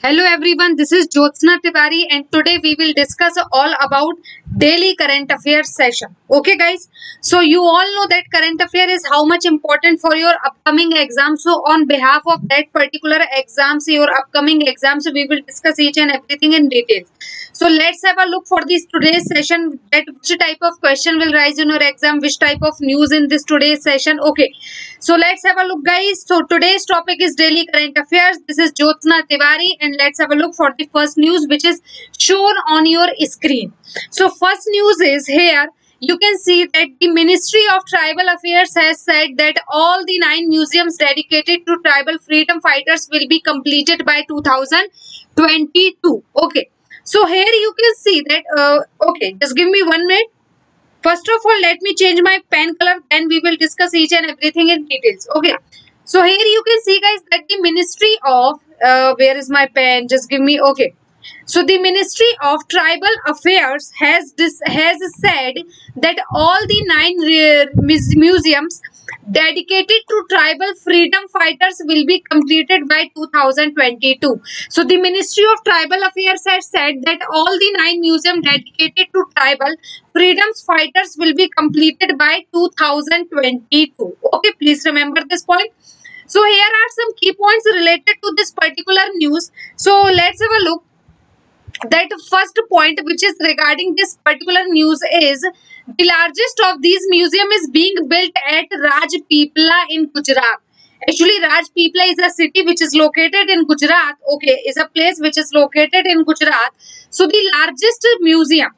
Hello everyone, this is Jyotsna Tiwari and today we will discuss all about daily current affairs session. Okay guys, so you all know that current affair is how much important for your upcoming exam. So on behalf of that particular exams, your upcoming exams, we will discuss each and everything in detail. So let's have a look for this today's session, that which type of question will rise in your exam, which type of news in this today's session. Okay, so let's have a look guys. So today's topic is daily current affairs. This is Jyotsna Tiwari and let's have a look for the first news which is shown on your screen. So first news is here. You can see that the Ministry of Tribal Affairs has said that all the 9 museums dedicated to tribal freedom fighters will be completed by 2022. Okay, so here you can see that okay, just give me 1 minute. First of all, let me change my pen color, then we will discuss each and everything in details. Okay, so here you can see guys that the Ministry of where is my pen, just give me. Okay, so the Ministry of Tribal Affairs has said that all the 9 museums dedicated to tribal freedom fighters will be completed by 2022. So the Ministry of Tribal Affairs has said that all the 9 museums dedicated to tribal freedom fighters will be completed by 2022. Okay, please remember this point. So here are some key points related to this particular news. So let's have a look. That first point which is regarding this particular news is the largest of these museum is being built at Rajpipla in Gujarat. Actually, Rajpipla is a city which is located in Gujarat. Okay, is a place which is located in Gujarat. So the largest museum,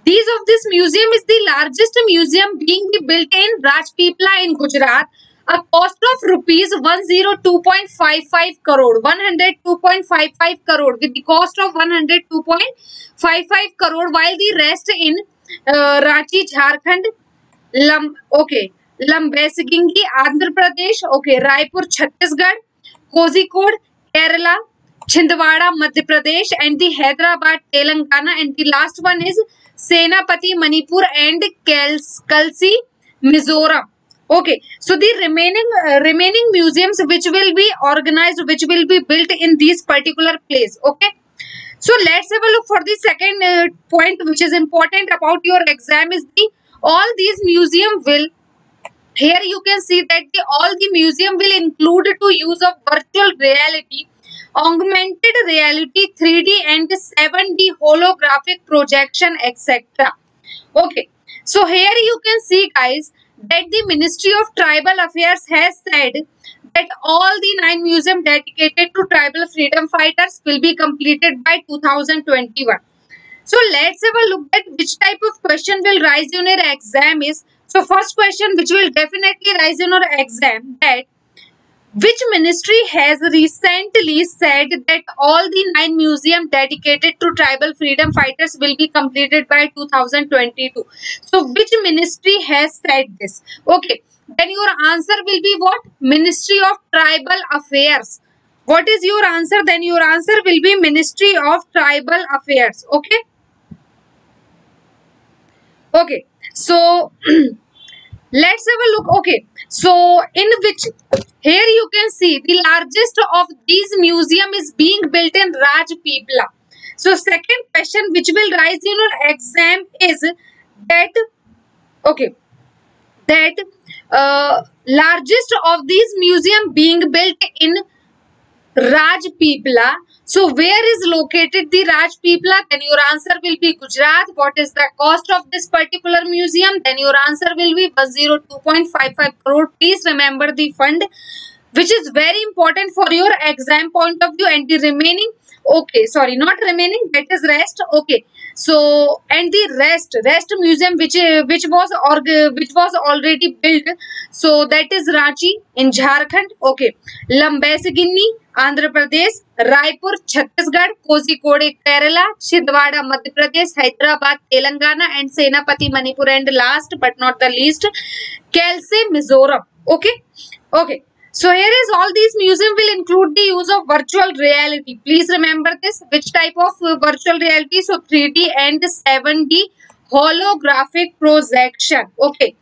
this museum is the largest museum being built in Rajpipla in Gujarat. A cost of rupees 102.55 crore, 102.55 crore, with the cost of 102.55 crore, while the rest in Ranchi, Jharkhand, Lambesiginghi, Andhra Pradesh, okay, Raipur, Chhattisgarh, Kozhikode, Kerala, Chhindwara, Madhya Pradesh, and the Hyderabad, Telangana, and the last one is Senapati, Manipur, and Kalsi, Mizoram. Okay, so the remaining museums which will be organized, which will be built in this particular place. Okay, so let's have a look for the second point which is important about your exam is the all these museum will, here you can see that all the museum will include to use of virtual reality, augmented reality, 3D and 7D holographic projection, etc. Okay, so here you can see guys that the Ministry of Tribal Affairs has said that all the 9 museums dedicated to tribal freedom fighters will be completed by 2021. So let's have a look at which type of question will rise in your exam is. So first question which will definitely rise in your exam, that which ministry has recently said that all the 9 museums dedicated to tribal freedom fighters will be completed by 2022. So which ministry has said this? Okay, then your answer will be what? Ministry of Tribal Affairs. What is your answer? Then your answer will be Ministry of Tribal Affairs. Okay. Okay, so let's have a look. Okay, so in which, here you can see the largest of these museum is being built in Rajpipla. So second question which will rise in your exam is that, okay, that largest of these museum being built in Rajpipla. So where is located the Rajpipla? Then your answer will be Gujarat. What is the cost of this particular museum? Then your answer will be 102.55 crore. Please remember the fund, which is very important for your exam point of view. And the remaining, okay, sorry, not remaining, that is rest. Okay, so and the rest museum which was already built, so that is Ranchi in Jharkhand. Okay, Lambesigini, Andhra Pradesh, Raipur, Chhattisgarh, Kozhikode, Kerala, Chhindwara, Madhya Pradesh, Hyderabad, Telangana, and Senapati, Manipur, and last but not the least, Kalsi, Mizoram. Okay, okay. So here is all these museums will include the use of virtual reality. Please remember this. Which type of virtual reality? So 3D and 7D holographic projection. Okay.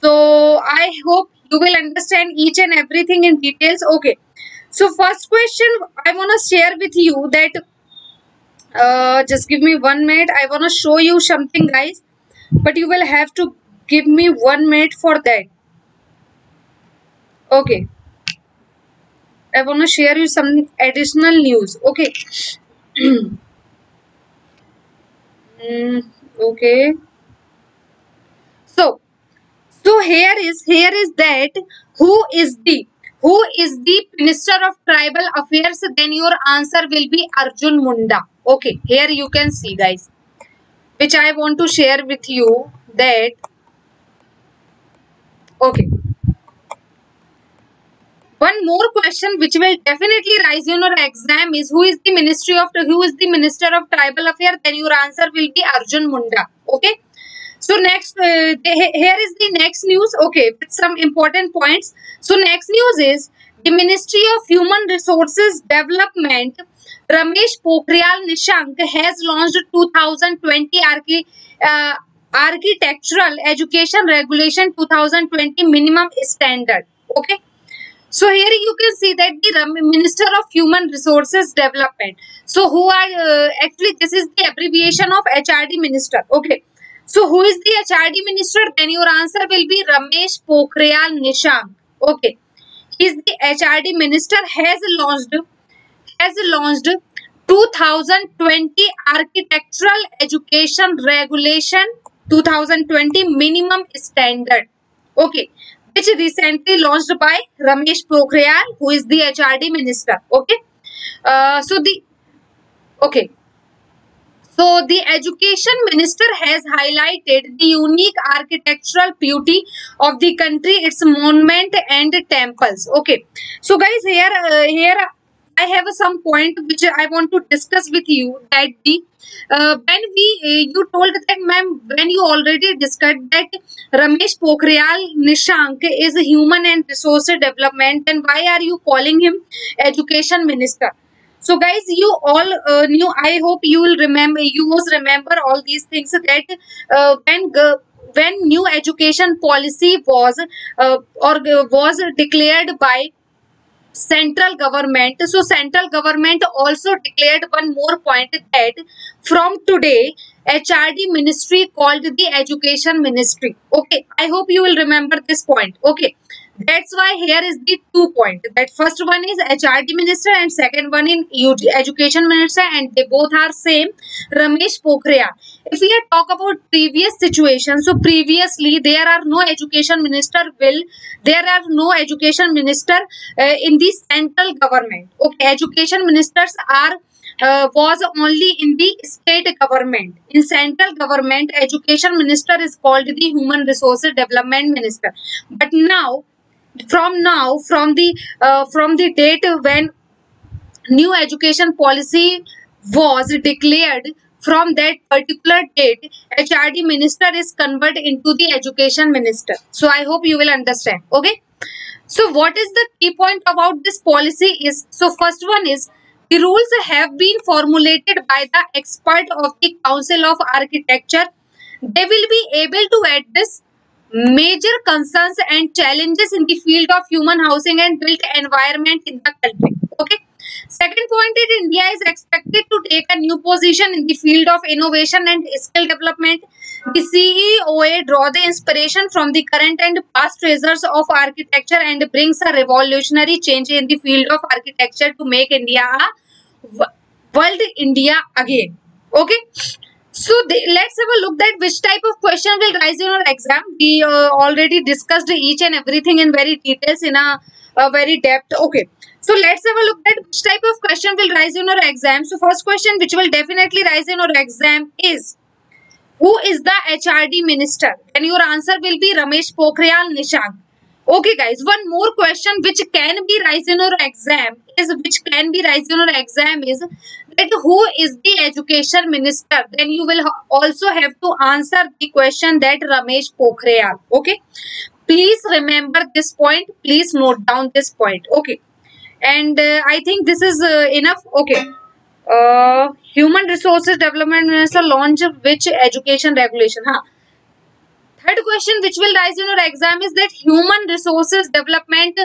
So I hope you will understand each and everything in details. Okay. So first question I want to share with you that just give me 1 minute. I want to show you something, guys, but you will have to give me 1 minute for that. Okay, I want to share you some additional news. Okay. Okay. So here is that who is the who is the Minister of Tribal Affairs? Then your answer will be Arjun Munda. Okay, here you can see, guys, which I want to share with you that. Okay, one more question which will definitely rise in your exam is who is the Minister of Tribal Affairs? Then your answer will be Arjun Munda. Okay. So next, here is the next news. Okay, with some important points. So next news is the Ministry of Human Resources Development, Ramesh Pokhriyal Nishank, has launched 2020 Architectural Education Regulation 2020 Minimum Standard. Okay. So here you can see that the Minister of Human Resources Development. So who are actually this is the abbreviation of HRD Minister. Okay. So who is the HRD Minister? Then your answer will be Ramesh Pokhriyal Nishank. Okay. He is the HRD Minister, has launched 2020 Architectural Education Regulation 2020 Minimum Standard. Okay, which recently launched by Ramesh Pokhriyal, who is the HRD Minister. Okay, so the okay. So the Education Minister has highlighted the unique architectural beauty of the country, its monument and temples. Okay, so guys, here I have some point which I want to discuss with you. That the when we you told that, ma'am, when you already discussed that Ramesh Pokhriyal Nishank is human and resources development, then why are you calling him Education Minister? So guys, you all knew. I hope you will remember. You must remember all these things that when new education policy was declared by central government. So central government also declared one more point that from today HRD ministry called the education ministry. Okay, I hope you will remember this point. Okay, that's why here is the 2 point. That first one is HRD minister and second one in education minister, and they both are same, Ramesh Pokhriyal. If we talk about previous situation, so previously there are no education minister in the central government. Okay, education ministers are was only in the state government. In central government, education minister is called the human resources development minister. But now from the date when new education policy was declared, from that particular date HRD minister is converted into the education minister. So I hope you will understand. Okay, so what is the key point about this policy is, so first one is the rules have been formulated by the expert of the Council of Architecture. They will be able to address major concerns and challenges in the field of human housing and built environment in the country. Okay. Second point is India is expected to take a new position in the field of innovation and skill development. The CEOA draw the inspiration from the current and past treasures of architecture and brings a revolutionary change in the field of architecture to make India a world India again. Okay. So let's have a look at which type of question will rise in your exam. We already discussed each and everything in very details in a very depth. Okay. So let's have a look at which type of question will rise in your exam. So first question which will definitely rise in your exam is, who is the HRD minister? And your answer will be Ramesh Pokhriyal Nishank. Okay guys, one more question which can be rise in your exam is that who is the education minister? Then you will also have to answer the question that Ramesh Pokhriyal. Okay, please remember this point. Please note down this point. Okay, and I think this is enough. Okay. Human Resources Development Minister launch which education regulation? Third question which will rise in your exam is that Human Resources Development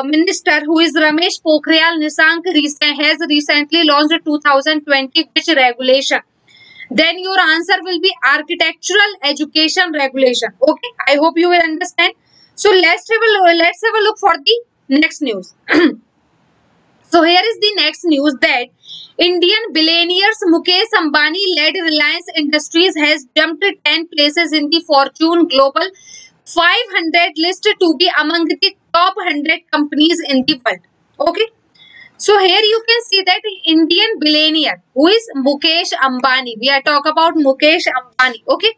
Minister, who is Ramesh Pokhriyal Nishank, has recently launched 2020 which regulation? Then your answer will be architectural education regulation. Okay, I hope you will understand. So let's have a look for the next news. So here is the next news that Indian billionaires Mukesh Ambani led Reliance Industries has jumped 10 places in the Fortune Global 500 list to be among the top 100 companies in the world. Okay. So here you can see that Indian billionaire who is Mukesh Ambani. We are talking about Mukesh Ambani. Okay.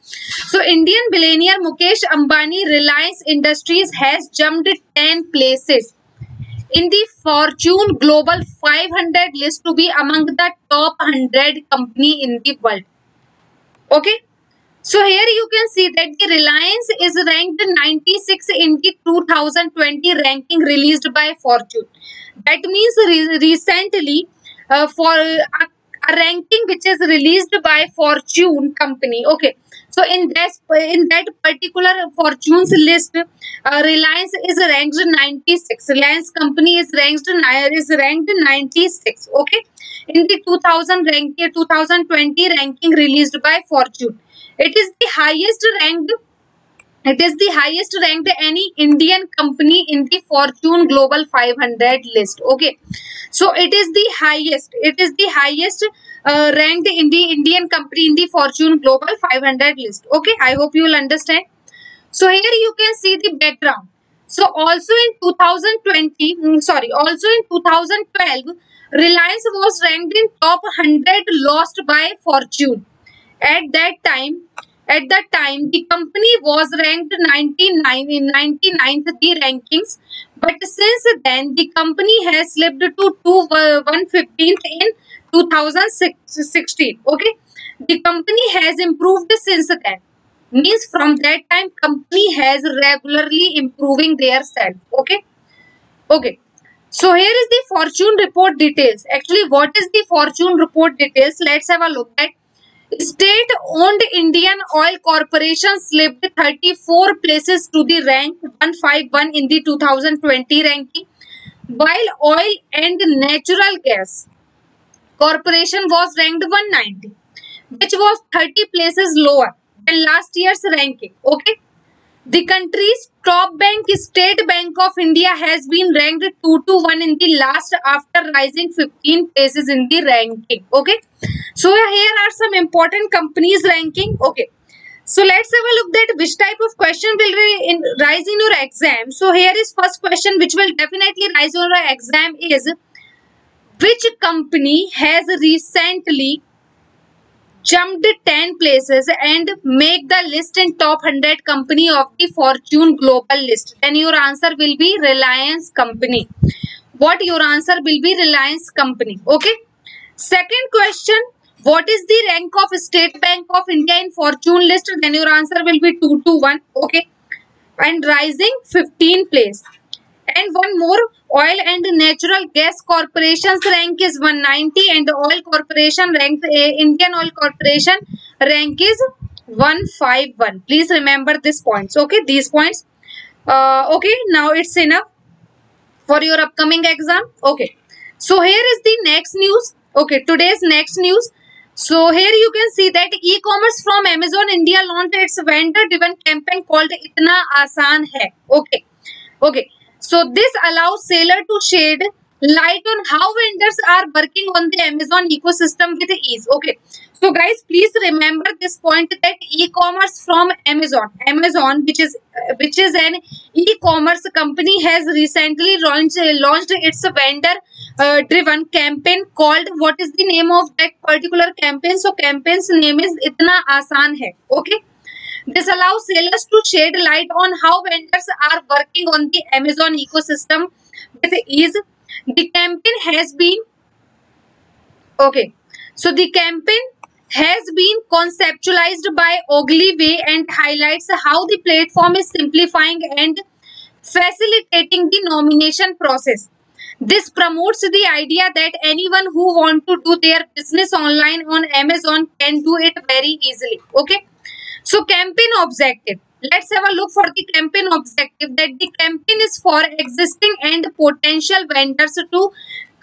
So Indian billionaire Mukesh Ambani Reliance Industries has jumped 10 places in the Fortune Global 500 list to be among the top 100 company in the world. Okay. So here you can see that the Reliance is ranked 96 in the 2020 ranking released by Fortune. That means recently for a ranking which is released by Fortune company. Okay. So in that particular Fortune's list, Reliance is ranked 96. Reliance company is ranked 96. Okay. In the 2020 ranking released by Fortune. It is the highest ranked any Indian company in the Fortune Global 500 list. Okay, so it is the highest ranked in the Indian company in the Fortune Global 500 list. Okay, I hope you will understand. So here you can see the background. So also in 2012, Reliance was ranked in top 100 lost by Fortune. At that time, the company was ranked 99th the rankings, but since then the company has slipped to 115th in 2016. Okay, the company has improved since then. Means from that time, company has regularly improving their self. Okay, okay. So here is the Fortune report details. Actually, what is the Fortune report details? Let's have a look at. State-owned Indian Oil Corporation slipped 34 places to the rank 151 in the 2020 ranking, while Oil and Natural Gas Corporation was ranked 190, which was 30 places lower than last year's ranking. Okay. The country's top bank, State Bank of India, has been ranked 2 to 1 in the last after rising 15 places in the ranking. Okay. So here are some important companies ranking. Okay. So let's have a look at which type of question will rise in your exam. So here is first question which will definitely rise in your exam is which company has recently jumped 10 places and make the list in top 100 company of the Fortune Global list? Then your answer will be Reliance Company. What your answer will be? Reliance Company. Okay. Second question, what is the rank of State Bank of India in Fortune list? Then your answer will be 2 to 1. Okay. And rising 15 place. And one more, Oil and Natural Gas Corporation's rank is 190 and the Oil Corporation rank, Indian Oil Corporation rank is 151. Please remember these points. Okay, these points. Okay, now it's enough for your upcoming exam. Okay, so here is the next news. Okay, today's next news. So here you can see that e-commerce from Amazon India launched its vendor-driven campaign called Itna Aasan Hai. Okay, okay. So this allows seller to shed light on how vendors are working on the Amazon ecosystem with ease. Okay. So guys, please remember this point that e-commerce from Amazon, which is an e-commerce company, has recently launched its vendor driven campaign called, what is the name of that particular campaign? So campaign's name is Itna Aasan Hai. Okay. This allows sellers to shed light on how vendors are working on the Amazon ecosystem with ease. The campaign has been conceptualized by Ogilvy and highlights how the platform is simplifying and facilitating the nomination process. This promotes the idea that anyone who wants to do their business online on Amazon can do it very easily. Okay. So campaign objective. let's have a look for the campaign objective. That the campaign is for existing and potential vendors to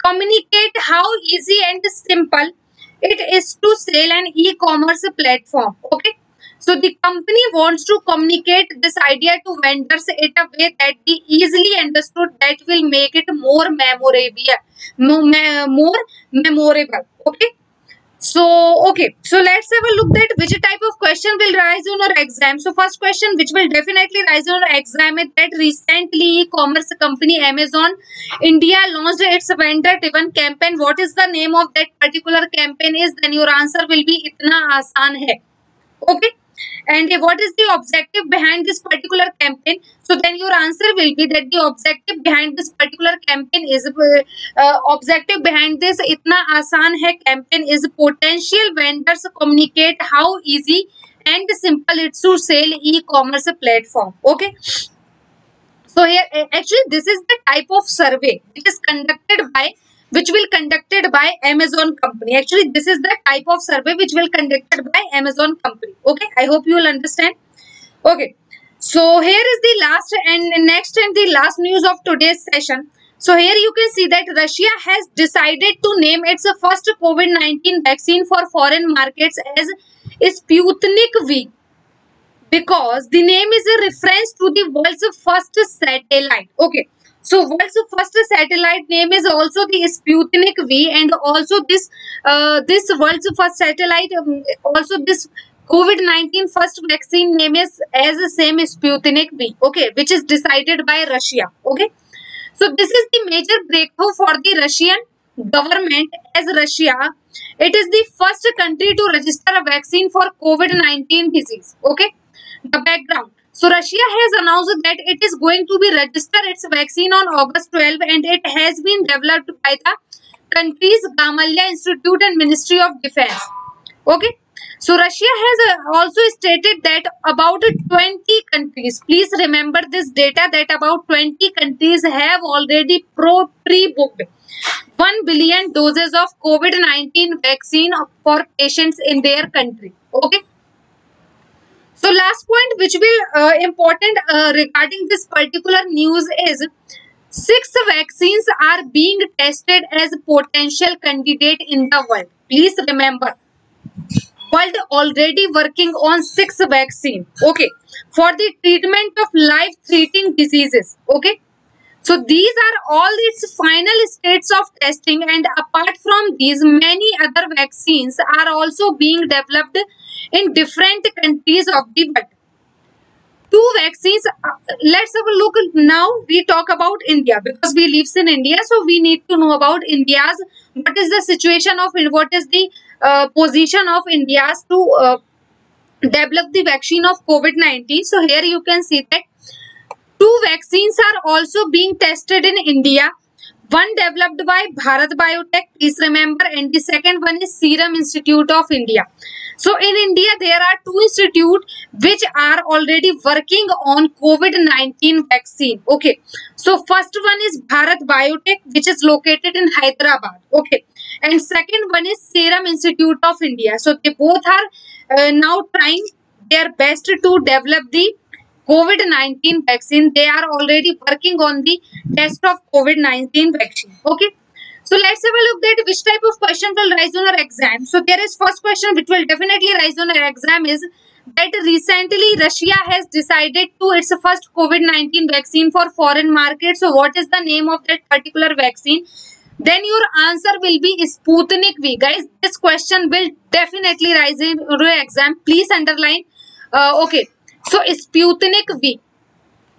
communicate how easy and simple it is to sell an e-commerce platform. Okay, so the company wants to communicate this idea to vendors in a way that be easily understood, that will make it more memorable, more memorable. Okay, so, okay, so let's have a look at which type of question will rise on our exam. So, first question which will definitely rise on our exam is that recently e-commerce company Amazon India launched its vendor-driven campaign. What is the name of that particular campaign is? Then your answer will be "Itna Aasan Hai." Okay, and what is the objective behind this particular campaign? So then your answer will be that the objective behind this particular campaign is objective behind this Itna Aasan Hai campaign is potential vendors communicate how easy and simple it's to sell e-commerce platform. Okay, so here actually this is the type of survey which is conducted by, which will conducted by Amazon company. Actually this is the type of survey which will conducted by Amazon company. Okay, I hope you will understand. Okay, so here is the last and next and the last news of today's session. So here you can see that Russia has decided to name its first COVID-19 vaccine for foreign markets as Sputnik V, because the name is a reference to the world's first satellite. Okay, so world's first satellite name is also the Sputnik V, and also this world's first satellite, also this COVID-19 first vaccine name is as the same Sputnik V. Okay, which is decided by Russia. Okay, so this is the major breakthrough for the Russian government, as Russia, it is the first country to register a vaccine for COVID-19 disease. Okay, the background. So Russia has announced that it is going to be register its vaccine on August 12, and it has been developed by the country's Gamaleya Institute and Ministry of Defense. Okay, so Russia has also stated that about 20 countries, please remember this data, that about 20 countries have already pre-booked 1 billion doses of COVID-19 vaccine for patients in their country. Okay, so last point which will important regarding this particular news is 6 vaccines are being tested as potential candidate in the world. Please remember, world already working on 6 vaccine. Okay, for the treatment of life-threatening diseases. Okay, so these are all its final states of testing, and apart from these, many other vaccines are also being developed in different countries of the world. 2 vaccines. Let's have a look now. We talk about India because we live in India, so we need to know about India's, what is the situation of, what is the position of India's to develop the vaccine of COVID-19. So here you can see that 2 vaccines are also being tested in India. One developed by Bharat Biotech, please remember, and the second one is Serum Institute of India. So in India, there are 2 institutes which are already working on COVID-19 vaccine. Okay, so first one is Bharat Biotech, which is located in Hyderabad. Okay, and second one is Serum Institute of India. So they both are now trying their best to develop the COVID-19 vaccine. They are already working on the test of COVID-19 vaccine. Okay, so let's have a look at which type of question will rise on our exam. So there is first question which will definitely rise on our exam is that recently Russia has decided to its first COVID-19 vaccine for foreign markets. So what is the name of that particular vaccine? Then your answer will be Sputnik V. Guys, this question will definitely rise in your exam. Please underline. Okay, so Sputnik V.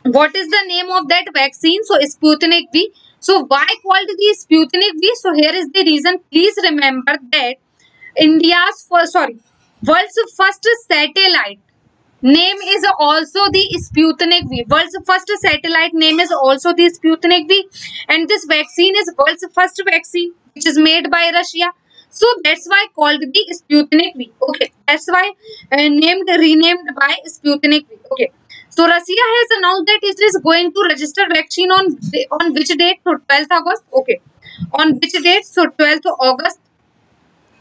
What is the name of that vaccine? So Sputnik V. So why called the Sputnik V? So here is the reason. Please remember that world's first satellite name is also the Sputnik V. World's first satellite name is also the Sputnik V, and this vaccine is world's first vaccine which is made by Russia. So that's why called the Sputnik V. Okay, that's why renamed by Sputnik V. Okay, so Russia has announced that it is going to register vaccine on which date? So 12th August. Okay, on which date? So 12th August.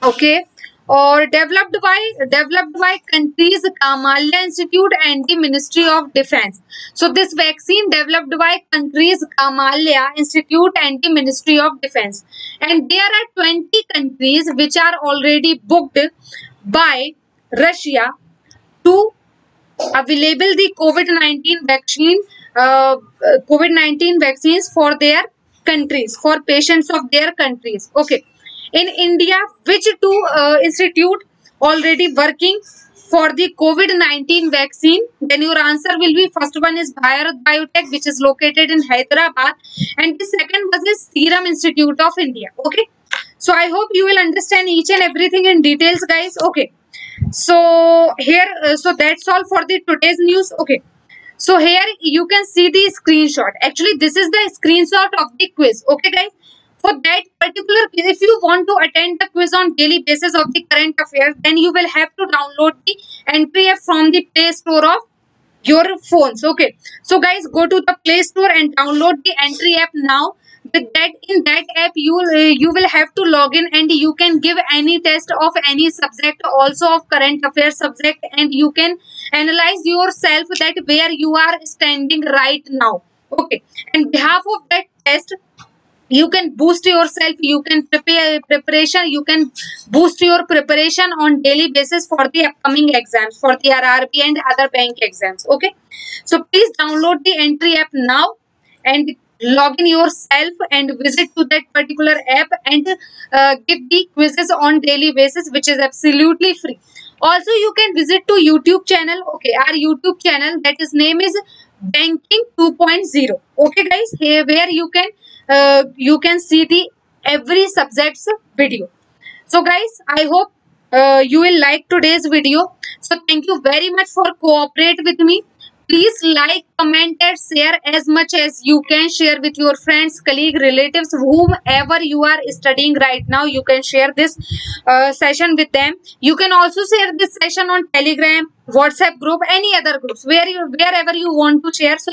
Okay, or developed by countries Kamalya Institute and the Ministry of Defense. So this vaccine developed by countries Kamalya Institute and the Ministry of Defense, and there are 20 countries which are already booked by Russia to available the COVID-19 vaccine, COVID-19 vaccines for their countries, for patients of their countries. Okay. In India, which two institute already working for the COVID-19 vaccine? Then your answer will be, first one is Bharat Biotech, which is located in Hyderabad, and the second was the Serum Institute of India. Okay. So I hope you will understand each and everything in details, guys. Okay. So here, so that's all for the today's news. Okay. So here you can see the screenshot. Actually, this is the screenshot of the quiz. Okay, guys. For that particular quiz, if you want to attend the quiz on daily basis of the current affairs, then you will have to download the entry app from the Play Store of your phones. Okay. So guys, go to the Play Store and download the entry app now. With that, in that app you will have to log in, and you can give any test of any subject, also of current affairs subject, and you can analyze yourself that where you are standing right now. Okay. And behalf of that test, you can boost yourself, you can preparation, you can boost your preparation on daily basis for the upcoming exams, for the RRB and other bank exams. Okay. So please download the entry app now and log in yourself and visit to that particular app and give the quizzes on daily basis, which is absolutely free. Also, you can visit to YouTube channel. Okay, our YouTube channel, that is name is Banking 2.0. Okay, guys, here where you can see the every subject's video. So guys, I hope you will like today's video. So thank you very much for cooperate with me. Please like, comment and share as much as you can. Share with your friends, colleagues, relatives, whomever you are studying right now. You can share this session with them. You can also share this session on Telegram, WhatsApp group, any other groups, wherever you want to share. So